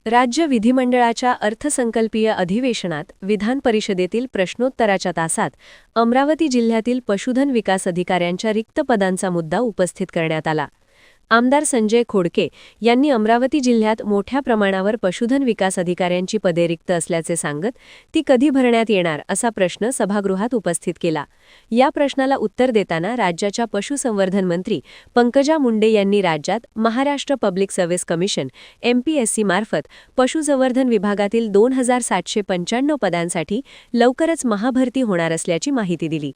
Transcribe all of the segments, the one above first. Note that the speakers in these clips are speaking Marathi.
राज्य विधिमंडळाच्या अर्थसंकल्पीय अधिवेशनात विधान परिषदेतील प्रश्नोत्तराच्या तासात अमरावती जिल्ह्यातील पशुधन विकास अधिकाऱ्यांच्या रिक्त पदांचा मुद्दा उपस्थित करण्यात आला। आमदार संजय खोडके यांनी अमरावती जिल्ह्यात मोठ्या प्रमाणावर पशुधन विकास अधिकाऱ्यांची पदे रिक्त असल्याचे सांगत ती कधी भरण्यात येणार असा प्रश्न सभागृहात उपस्थित केला। या प्रश्नाला उत्तर देताना राज्याच्या पशुसंवर्धन मंत्री पंकजा मुंडे यांनी राज्यात Maharashtra public service commission MPSC मार्फत पशुसंवर्धन विभागातील 2795 पदांसाठी लवकरच महाभरती होणार असल्याची माहिती दिली।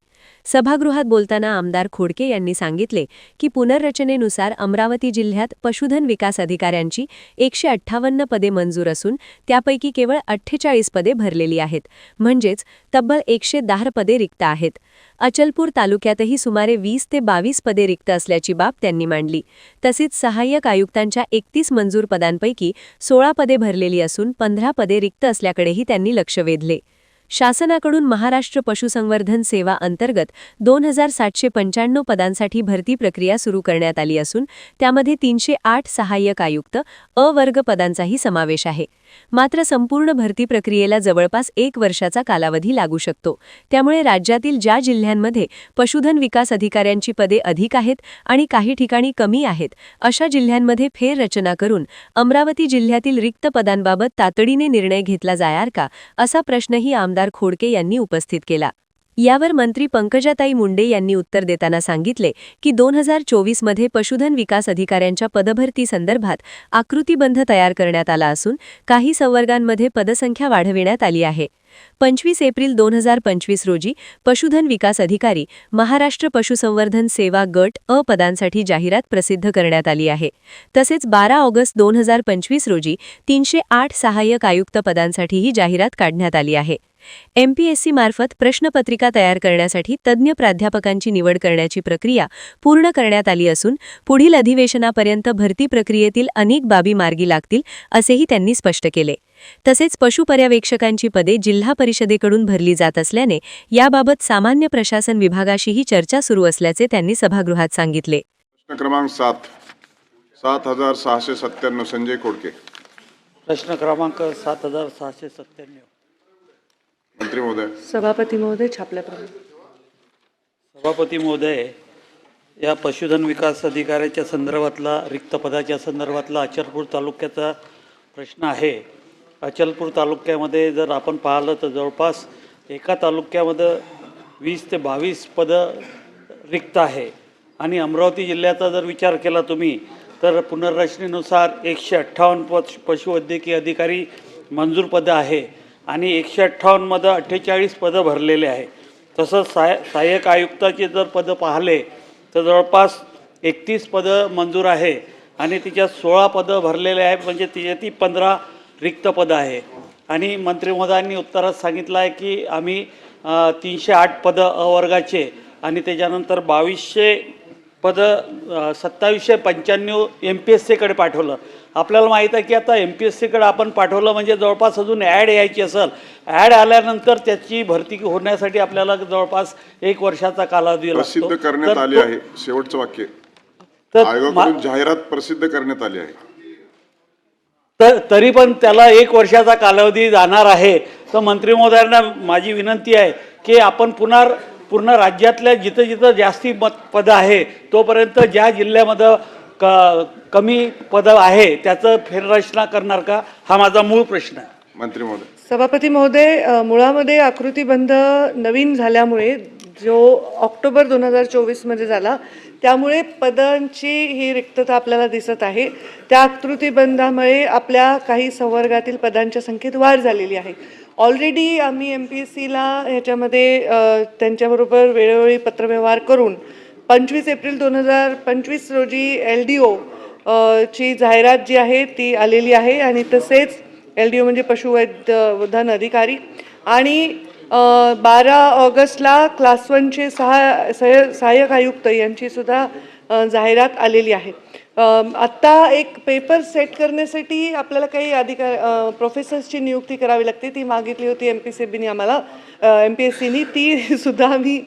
सभागृहात बोलताना आमदार खोडके यांनी सांगितले की पुनर्रचनेनुसार अमरावती जिल्ह्यात पशुधन विकास अधिकाऱ्यांची 158 पदे मंजूर असून त्यापैकी केवळ 48 पदे भरलेली आहेत, म्हणजेच तब्बल 110 पदे रिक्त आहेत। अचलपूर तालुक्यातही सुमारे 20 ते 22 पदे रिक्त असल्याची बाब त्यांनी मांडली। तसेच सहाय्यक आयुक्तांच्या 31 मंजूर पदांपैकी 16 पदे भरलेली असून 15 पदे रिक्त असल्याकडेही त्यांनी लक्ष वेधले। शासनाकडून महाराष्ट्र पशुसंवर्धन सेवा अंतर्गत 2795 पदांसाठी भरती प्रक्रिया सुरू करण्यात आली असून त्यामध्ये 308 सहाय्यक आयुक्त अ वर्ग पदांचाही समावेश आहे। मात्र संपूर्ण भरती प्रक्रियेला जवळपास 1 वर्षाचा कालावधी लागू शकतो। त्यामुळे राज्यातील ज्या जिल्ह्यांमध्ये पशुधन विकास अधिकाऱ्यांची पदे अधिक आहेत आणि काही ठिकाणी कमी आहेत, अशा जिल्ह्यांमध्ये फेररचना करून अमरावती जिल्ह्यातील रिक्त पदांबाबत तातडीने निर्णय घेतला जाणार का, असा प्रश्नही आमदार खोडके यांनी उपस्थित केला। यावर मंत्री पंकजाताई मुंडे यांनी उत्तर देताना सांगितले की 2024 मध्ये पशुधन विकास अधिकाऱ्यांच्या पदभरती संदर्भात आकृतीबंध तयार करण्यात आला असून काही संवर्गांमध्ये पदसंख्या वाढविण्यात आली आहे। 25 एप्रिल 2025 रोजी पशुधन विकास अधिकारी महाराष्ट्र पशुसंवर्धन सेवा गट अ पदांसाठी जाहिरात प्रसिद्ध करण्यात आली आहे। तसेच 12 ऑगस्ट 2025 रोजी 308 सहाय्यक आयुक्त पदांसाठीही जाहिरात काढण्यात आली आहे। MPSC मार्फत प्रश्नपत्रिका तयार करण्यासाठी तज्ज्ञ प्राध्यापकांची निवड करण्याची प्रक्रिया पूर्ण करण्यात आली असून पुढील अधिवेशनापर्यंत भरती प्रक्रियेतील अनेक बाबी मार्गी लागतील असेही त्यांनी स्पष्ट केले। तसेच पशुपर्यवेक्षकांची पदे जिल्हा परिषदेकडून भरली जात असल्याने याबाबत सामान्य प्रशासन विभागाशीही चर्चा सुरू असल्याचे त्यांनी सभागृहात सांगितले। प्रश्न क्रमांक 7697 संजय खोडके। प्रश्न क्रमांक 7697। मंत्री महोदय। सभापती महोदय, छापल्याप्रमाणे। सभापती महोदय, या पशुधन विकास अधिकाऱ्याच्या संदर्भातला रिक्त पदाच्या संदर्भातला अचलपूर तालुक्याचा प्रश्न आहे। अचलपूर तालुक्यामध्ये जर आपण पाहिलं तर जवळपास एका तालुक्यामध्ये 20 ते 22 पदं रिक्त आहे आणि अमरावती जिल्ह्याचा जर विचार केला तुम्ही तर पुनर्रचनेनुसार 158 पशुवैद्यकीय अधिकारी मंजूर पदं आहे आणि 158 मध्ये 48 पदं भरलेले आहे। तसंच सहाय्यक आयुक्ताचे जर पदं पाहिले तर जवळपास 31 पदं मंजूर आहे आणि तिच्यात 16 पदं भरलेले आहे, म्हणजे तिच्याती 15 रिक्त पदं आहे। आणि मंत्री महोदयांनी उत्तरात सांगितलं आहे की आम्ही 308 पदं अ वर्गाचे आणि त्याच्यानंतर 2200 पदं 2795 MPSCकडे पाठवलं। आपल्याला माहीत आहे की आता MPSCकडे आपण पाठवलं म्हणजे जवळपास अजून ॲड यायची असेल, ॲड आल्यानंतर त्याची भरती होण्यासाठी आपल्याला जवळपास 1 वर्षाचा कालावधी लागतो। प्रसिद्ध करण्यात आली आहे, शेवटचं वाक्य, तर आयोगाकडून जाहिरात प्रसिद्ध करण्यात आली आहे, तरी पण त्याला 1 वर्षाचा कालावधी जाणार आहे। तर मंत्री महोदयांना माझी विनंती आहे की आपण पूर्ण राज्यातल्या जिथं जिथं जास्ती पदं आहे तोपर्यंत ज्या जिल्ह्यामध्ये कमी पदं आहे त्याचं फेररचना करणार का, हा माझा मूळ प्रश्न आहे। मंत्री महोदय। सभापती महोदय, मुळामध्ये आकृतीबंध नवीन झाल्यामुळे जो ऑक्टोबर 2024 मध्ये झाला त्यामुळे पदांची ही रिक्तता आपल्याला दिसत आहे। त्या आकृतीबंधामुळे आपल्या काही संवर्गातील पदांच्या संख्येत वाढ झालेली आहे। ऑलरेडी आम्ही MPSCला ह्याच्यामध्ये त्यांच्याबरोबर वेळोवेळी पत्रव्यवहार करून 25 एप्रिल 2025 रोजी LDO ची जाहिरात जी आहे ती आलेली आहे आणि तसेच LDO म्हणजे पशुवैद्यवधन अधिकारी आणि 12 ऑगस्टला क्लास 1चे सहाय्यक आयुक्त यांची सुद्धा जाहिरात आलेली आहे। आत्ता एक पेपर सेट करण्यासाठी आपल्याला काही प्रोफेसर्सची नियुक्ती करावी लागते, ती मागितली होती MPSCने आम्हाला, MPSCनी ती सुद्धा आम्ही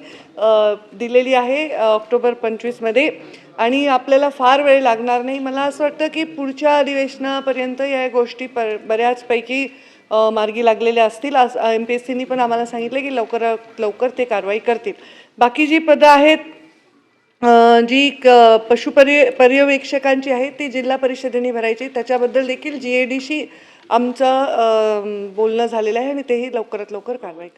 दिलेली आहे ऑक्टोबर 25 मध्ये। आणि आपल्याला फार वेळ लागणार नाही. मला असं वाटतं की पुढच्या अधिवेशनापर्यंत या गोष्टी बऱ्याचपैकी मार्गी लागलेल्या असतील. MPSCनी पण आम्हाला सांगितलं की लवकरात लवकर ते कारवाई करतील. बाकी जी पदं आहेत जी पर्यवेक्षकांची आहेत ती जिल्हा परिषदेने भरायची. त्याच्याबद्दल देखील GADशी आमचं बोलणं झालेलं आहे आणि तेही लवकरात लवकर कारवाई